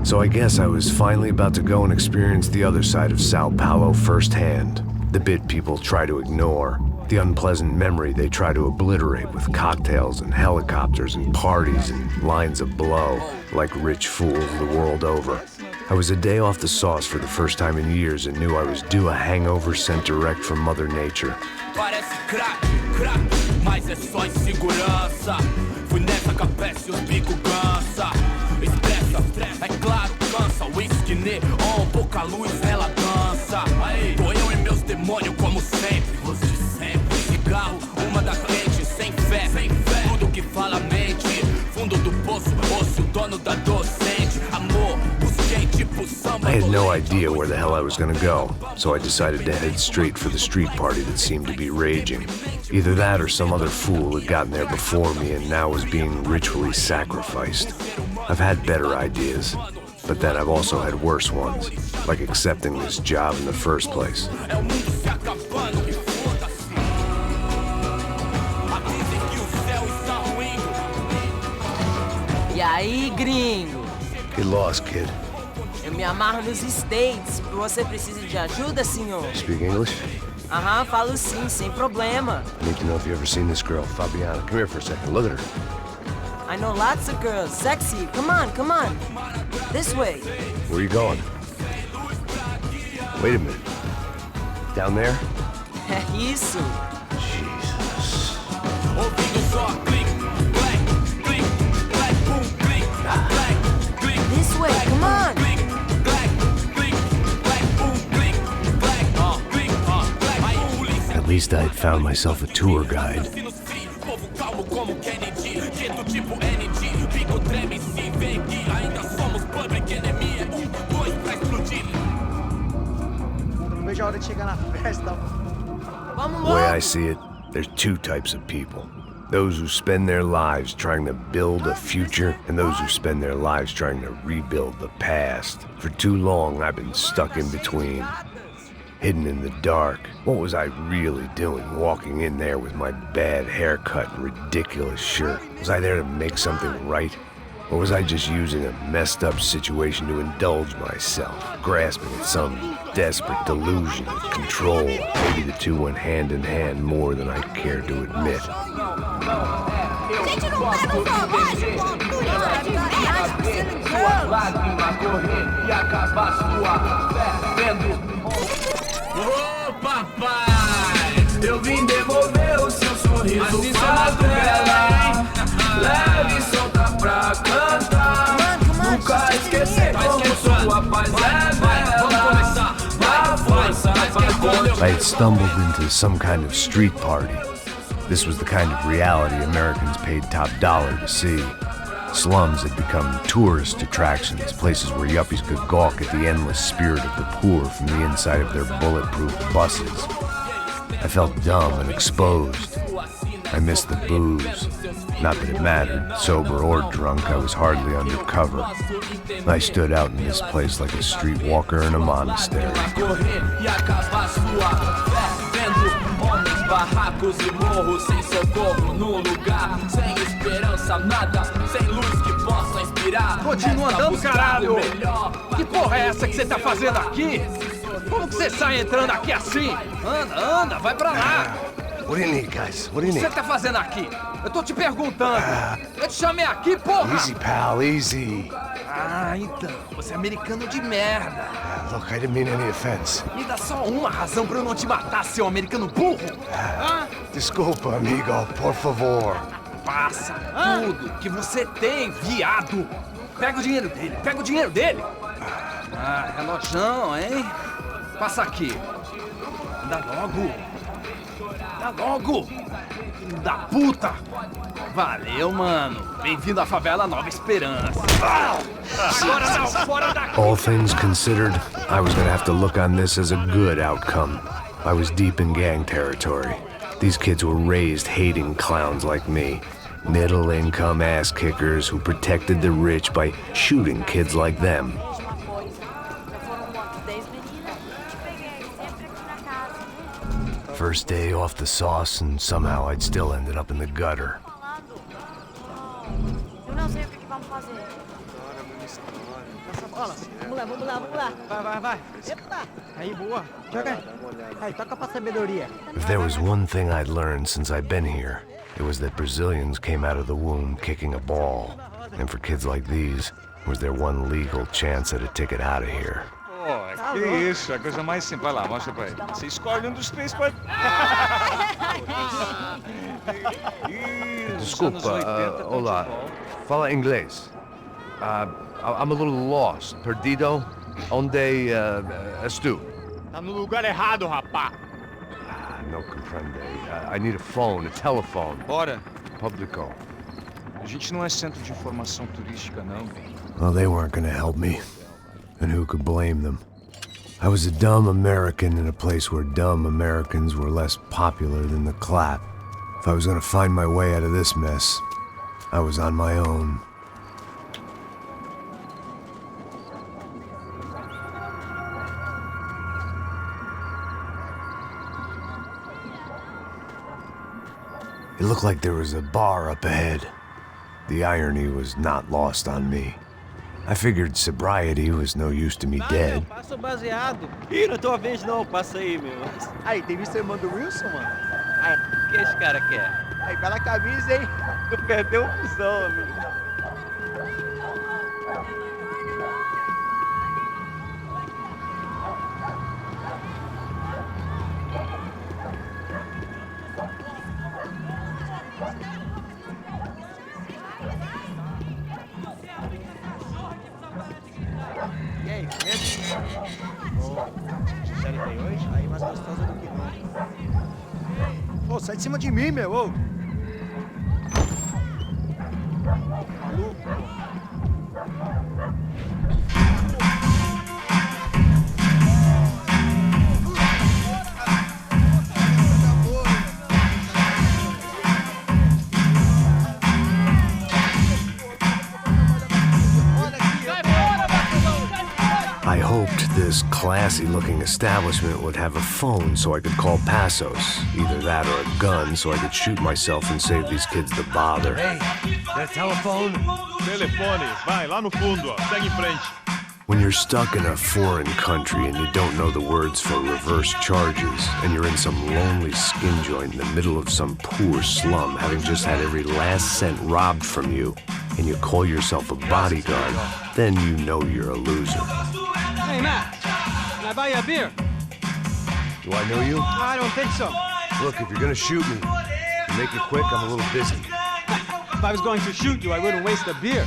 So I guess I was finally about to go and experience the other side of Sao Paulo firsthand. The bit people try to ignore. The unpleasant memory they try to obliterate with cocktails and helicopters and parties and lines of blow, like rich fools the world over. I was a day off the sauce for the first time in years and knew I was due a hangover sent direct from Mother Nature. Parece crack, mas é só insegurança. Fui nessa capeste, os bico cansa. Estressa, é claro, cansa. Whisky neon, pouca luz, ela dança. Tô eu e meus demônios como sempre. Os de sempre. Cigarro, uma da frente, sem fé. Tudo que fala mente. Fundo do poço, osso, dono da docente. Amor, busquei tipo samba. I had no idea where the hell I was gonna go, so I decided to head straight for the street party that seemed to be raging. Either that or some other fool had gotten there before me and now was being ritually sacrificed. I've had better ideas, but then I've also had worse ones, like accepting this job in the first place. E aí, gringo? Get lost, kid. Eu me amarro nos States. Você precisa de ajuda, senhor? Speak English? Aham, falo sim, sem problema. I need to know if you've ever seen this girl, Fabiana. Come here for a second. Look at her. I know lots of girls. Sexy. Come on, come on. This way. Where are you going? Wait a minute. Down there? É isso. Jesus. This way, come on. At least I'd found myself a tour guide. The way I see it, there's two types of people. Those who spend their lives trying to build a future, and those who spend their lives trying to rebuild the past. For too long, I've been stuck in between. Hidden in the dark. What was I really doing walking in there with my bad haircut and ridiculous shirt? Was I there to make something right? Or was I just using a messed up situation to indulge myself, grasping at some desperate delusion of control? Maybe the two went hand in hand more than I care to admit. Ô papai, eu vim devolver o seu sorriso favela. Leve e solta pra cantar. Nunca esquecer como sua paz é bela. Na força, I had stumbled into some kind of street party. This was the kind of reality Americans paid top dollar to see. Slums had become tourist attractions, places where yuppies could gawk at the endless spirit of the poor from the inside of their bulletproof buses. I felt dumb and exposed. I missed the booze. Not that it mattered, sober or drunk, I was hardly undercover. I stood out in this place like a streetwalker in a monastery. Barracos e morros sem socorro no lugar, sem esperança, nada, sem luz que possa inspirar. Continua andando, caralho! Que porra é essa que você tá fazendo aqui? Como que você sai entrando aqui assim? Anda, vai pra lá! What do you need, guys? What do you O que need? você tá fazendo aqui? Eu tô te perguntando. Eu te chamei aqui, porra! Easy, pal, easy. Ah, então, você é americano de merda. Look, I didn't mean any offense. Me dá só uma razão pra eu não te matar, seu americano burro. Desculpa, amigo, por favor. Passa tudo que você tem, viado. Pega o dinheiro dele, Ah, relojão, hein? Passa aqui. Dá logo. Filho da puta. Valeu, mano. Bem-vindo à favela Nova Esperança. Agora não, fora daqui. All things considered, I was gonna have to look on this as a good outcome. I was deep in gang territory. These kids were raised hating clowns like me. Middle-income ass-kickers who protected the rich by shooting kids like them. First day off the sauce, and somehow I'd still ended up in the gutter. Eu não sei o que vamos fazer. Vamos lá. Vai. Eita! Aí, boa. Joga aí. Aí, toca pra sabedoria. If there was one thing I'd learned since I'd been here, it was that Brazilians came out of the womb kicking a ball. And for kids like these, was their one legal chance at a ticket out of here. Pô, que isso, a coisa mais simples. Vai lá, mostra pra ele. Você escolhe um dos três, pode... Desculpa, olá. Fala inglês. I'm a little lost. Perdido? Onde estou? Tá no lugar errado, rapá. No comprende. I need a phone, a telephone. Bora. Publico. A gente não é centro de informação turística, não. Well, they weren't gonna help me. And who could blame them? I was a dumb American in a place where dumb Americans were less popular than the clap. If I was gonna find my way out of this mess, I was on my own. It looked like there was a bar up ahead. The irony was not lost on me. I figured sobriety was no use to me dead. Passa o baseado. Ih, não é tua vez não, passa aí, meu. Aí, tem visto a irmã do Wilson, mano? Aí, O que esse cara quer? aí, bela camisa, hein? Tu perdeu o fusão, amigo. E aí, beleza? Série tem hoje? Aí, mais gostosa do que nunca. Ô, sai de cima de mim, meu, ô! Maluco? I hoped this classy-looking establishment would have a phone so I could call Passos. Either that or a gun so I could shoot myself and save these kids the bother. Hey, that telephone? Telefone, vai, lá no fundo, ó. Segue em frente. When you're stuck in a foreign country and you don't know the words for reverse charges, and you're in some lonely skin joint in the middle of some poor slum, having just had every last cent robbed from you, and you call yourself a bodyguard, then you know you're a loser. Hey, Matt! Can I buy you a beer? Do I know you? I don't think so. Look, if you're gonna shoot me, to make it quick, I'm a little busy. If I was going to shoot you, I wouldn't waste a beer.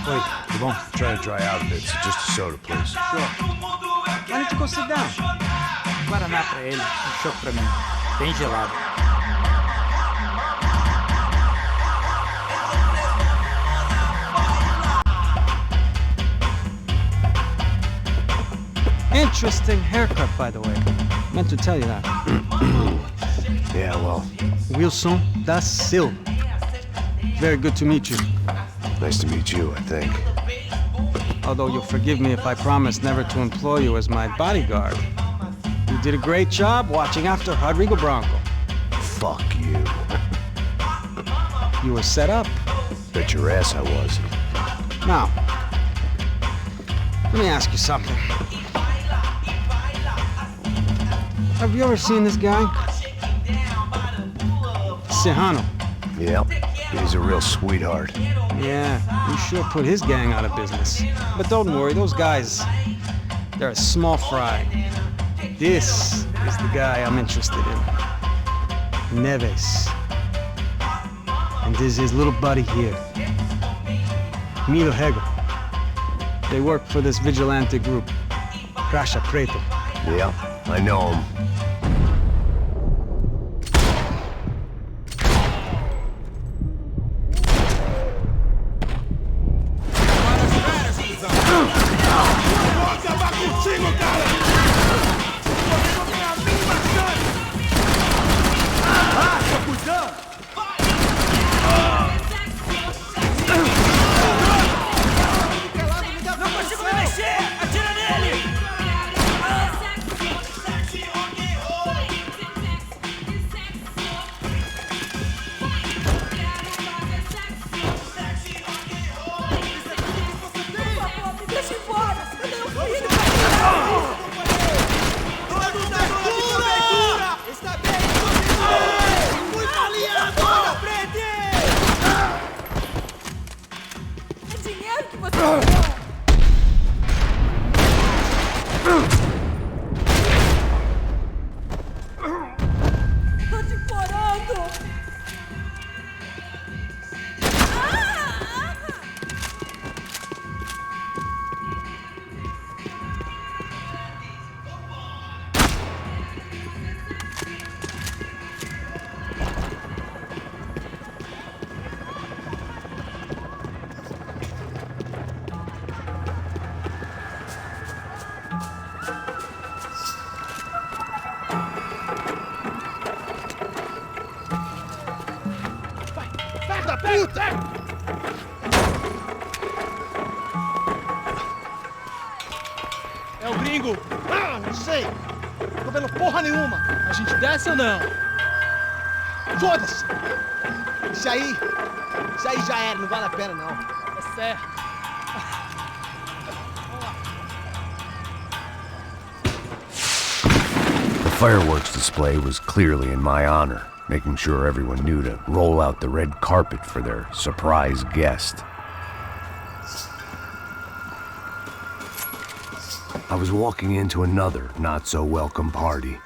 Wait, come on. I'm trying to dry out a bit, so just a soda, please. Sure. Why don't you go sit down? Guaraná pra ele, chopp pra mim. Bem gelado. Interesting haircut, by the way. Meant to tell you that. Yeah, well, Wilson da Silva. Very good to meet you. nice to meet you, I think. Although you'll forgive me if I promise never to employ you as my bodyguard. You did a great job watching after Rodrigo Branco. Fuck you. You were set up. Bet your ass I was. Now, let me ask you something. Have you ever seen this guy? Serrano. Yep, he's a real sweetheart. Yeah, you sure put his gang out of business. But don't worry, those guys, they're a small fry. This is the guy I'm interested in. Neves. And this is his little buddy here. Milo Hegel. They work for this vigilante group, Crasha Preto. Yep, I know him. gringo? Ah, não sei. Tô vendo porra nenhuma. A gente desce ou não? Foda-se. Isso aí já era, não vale a pena não. É certo. The fireworks display was clearly in my honor, making sure everyone knew to roll out the red carpet for their surprise guest. I was walking into another not-so-welcome party.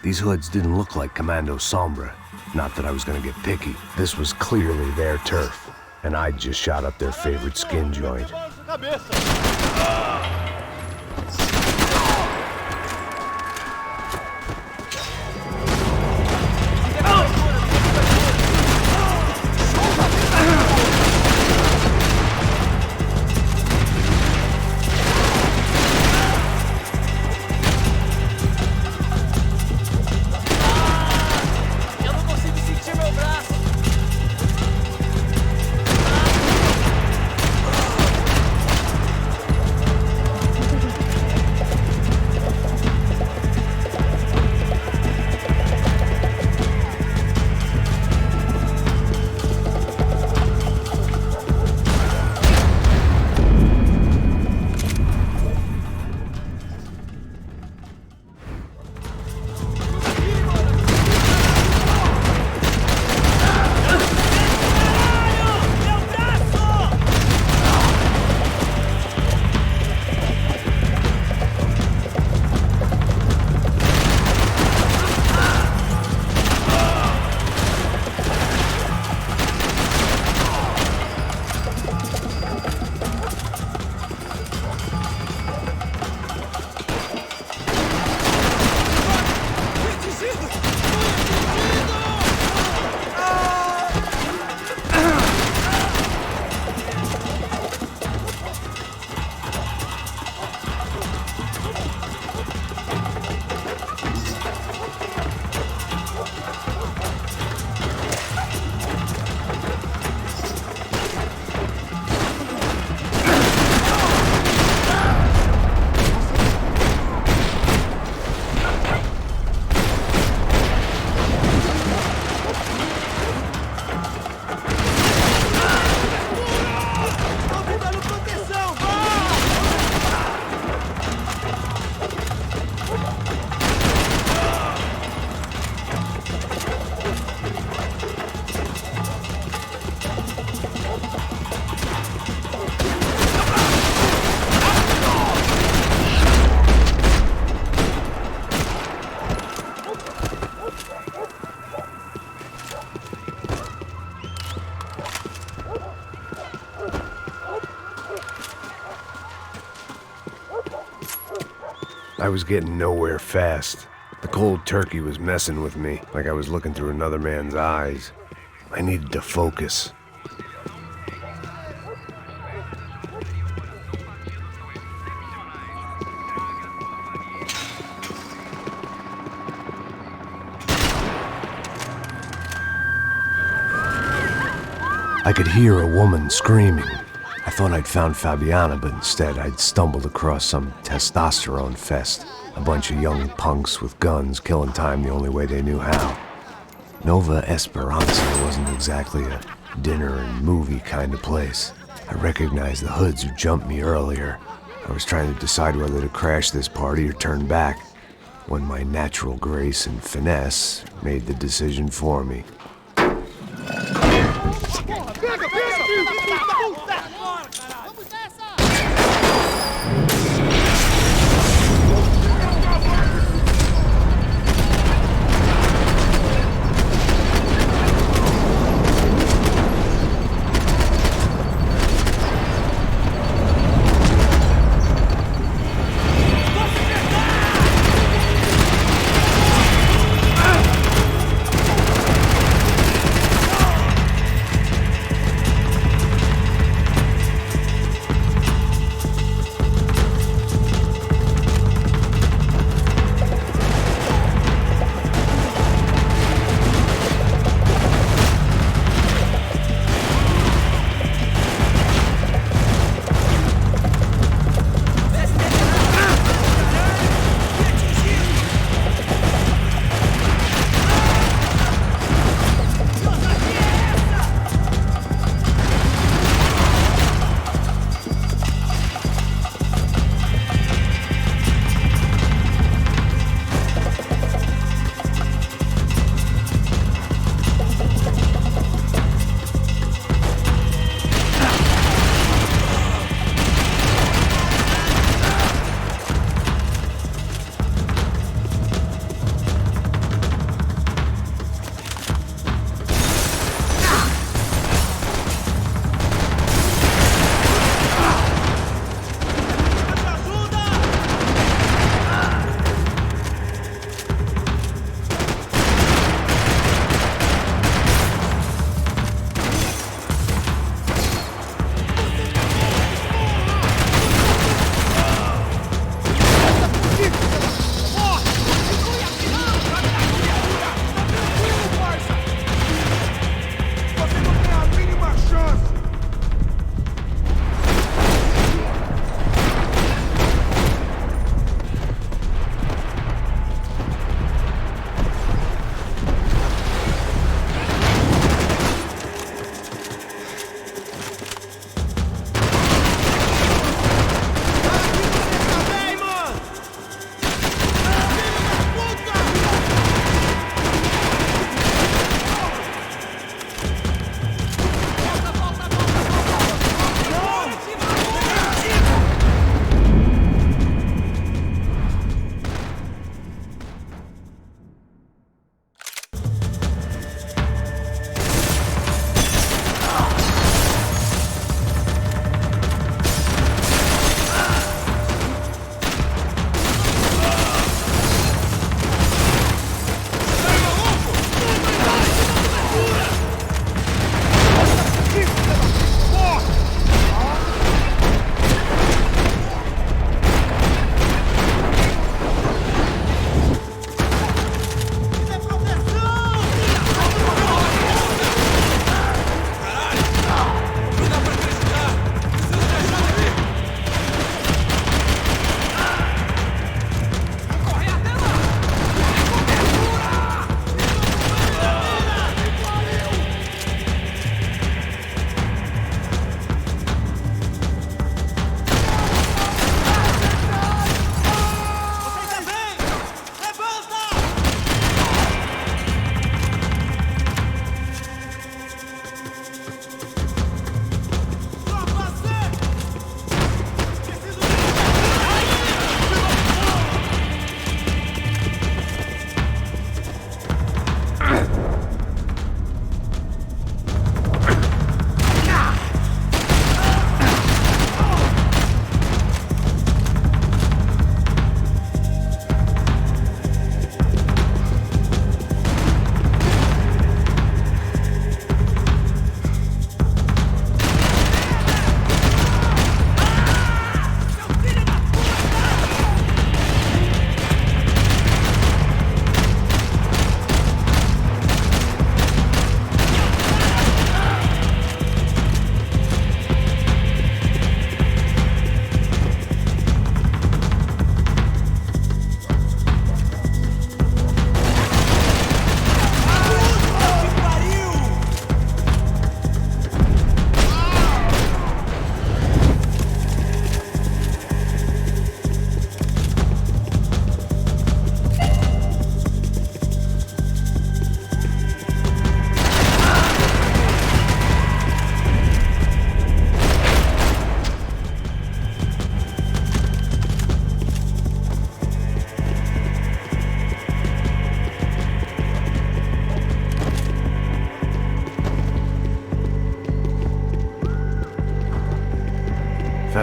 These hoods didn't look like Commando Sombra. Not that I was gonna get picky. This was clearly their turf, and I'd just shot up their favorite skin joint. I was getting nowhere fast. The cold turkey was messing with me, like I was looking through another man's eyes. I needed to focus. I could hear a woman screaming. I thought I'd found Fabiana, but instead I'd stumbled across some testosterone fest. A bunch of young punks with guns killing time the only way they knew how. Nova Esperanza wasn't exactly a dinner and movie kind of place. I recognized the hoods who jumped me earlier. I was trying to decide whether to crash this party or turn back, when my natural grace and finesse made the decision for me.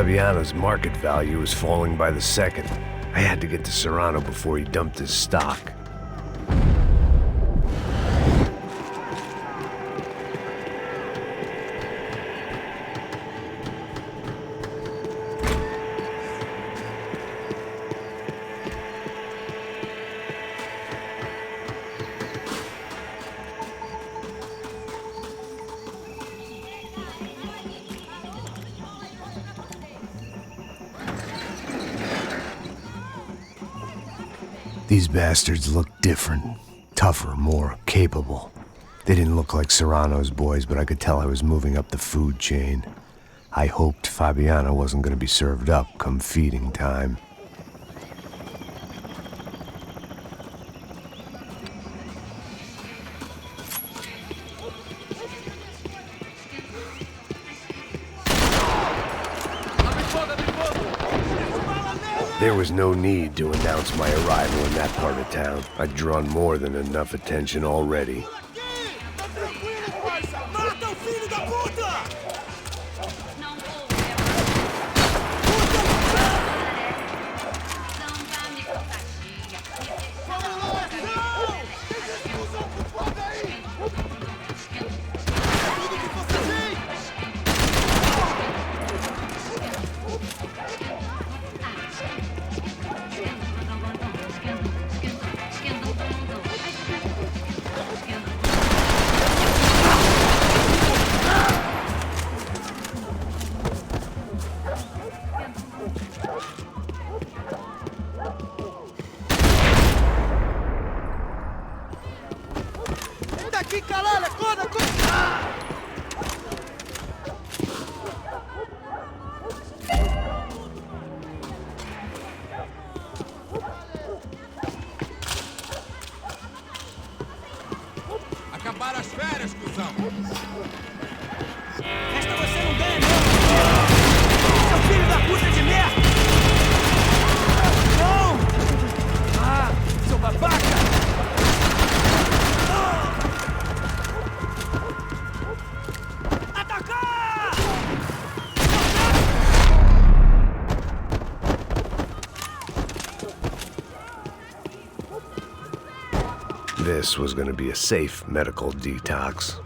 Fabiano's market value was falling by the second. I had to get to Serrano before he dumped his stock. These bastards looked different, tougher, more capable. They didn't look like Serrano's boys, but I could tell I was moving up the food chain. I hoped Fabiano wasn't going to be served up come feeding time. There was no need to announce my arrival in that part of town. I'd drawn more than enough attention already. Acabaram as férias, cuzão! Esta você não ganha, não! Seu filho da puta de merda! Não! Ah, seu babaca! Atacar! This was going to be a safe medical detox.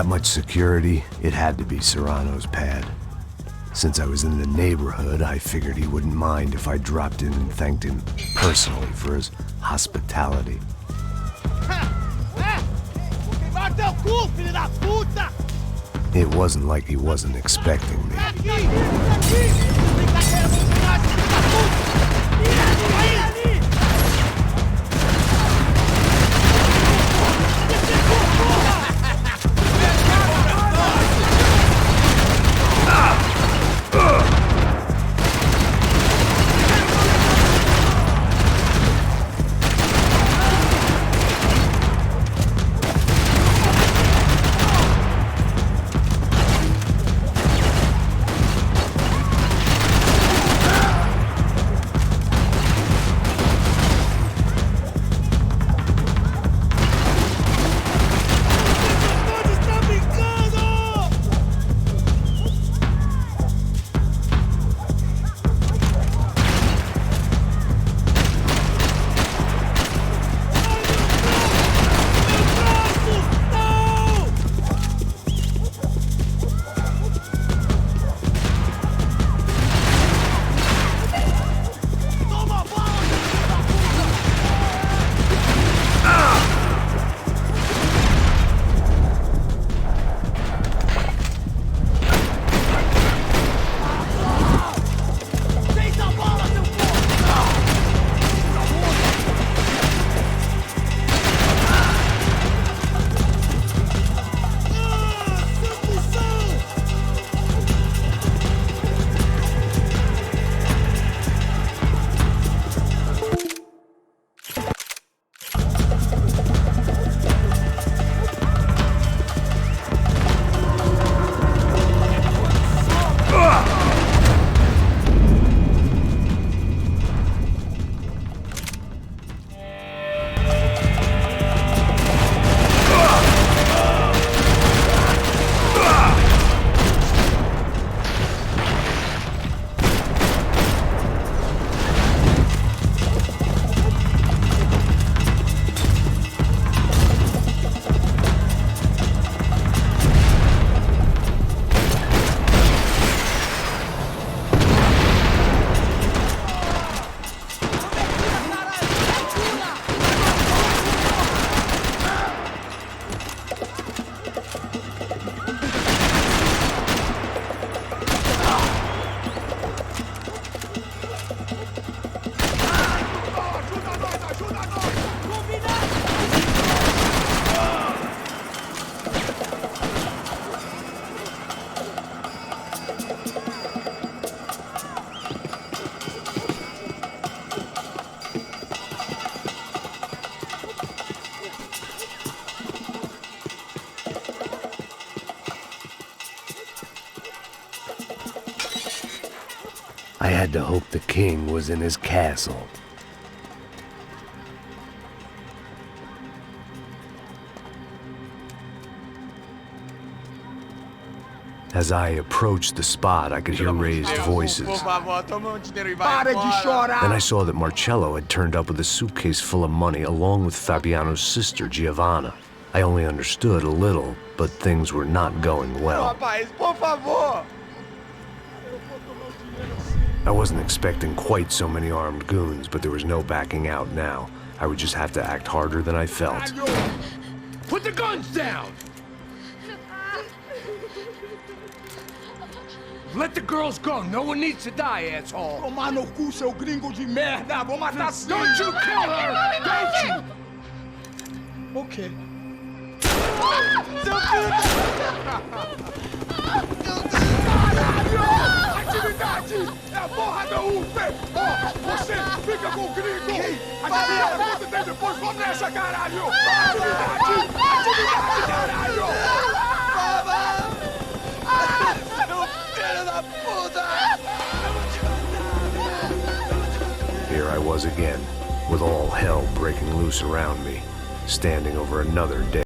that much security, it had to be Serrano's pad. Since I was in the neighborhood, I figured he wouldn't mind if I dropped in and thanked him personally for his hospitality. It wasn't like he wasn't expecting me. I had to hope the king was in his castle. As I approached the spot, I could hear raised voices. Then I saw that Marcello had turned up with a suitcase full of money along with Fabiano's sister, Giovanna. I only understood a little, but things were not going well. I wasn't expecting quite so many armed goons, but there was no backing out now. I would just have to act harder than I felt. Put the guns down! Let the girls go. No one needs to die, asshole. Tomar no cu, seu gringo de merda. Vou matar sim. Don't you kill her! Don't you? Ok. Caralho! Atividade! É a porra da UP! Ó, você fica com o gringo! Adivinha quanto tem depois? Vamos nessa, caralho! Atividade! Atividade, caralho! Here I was again, with all hell breaking loose around me, standing over another dead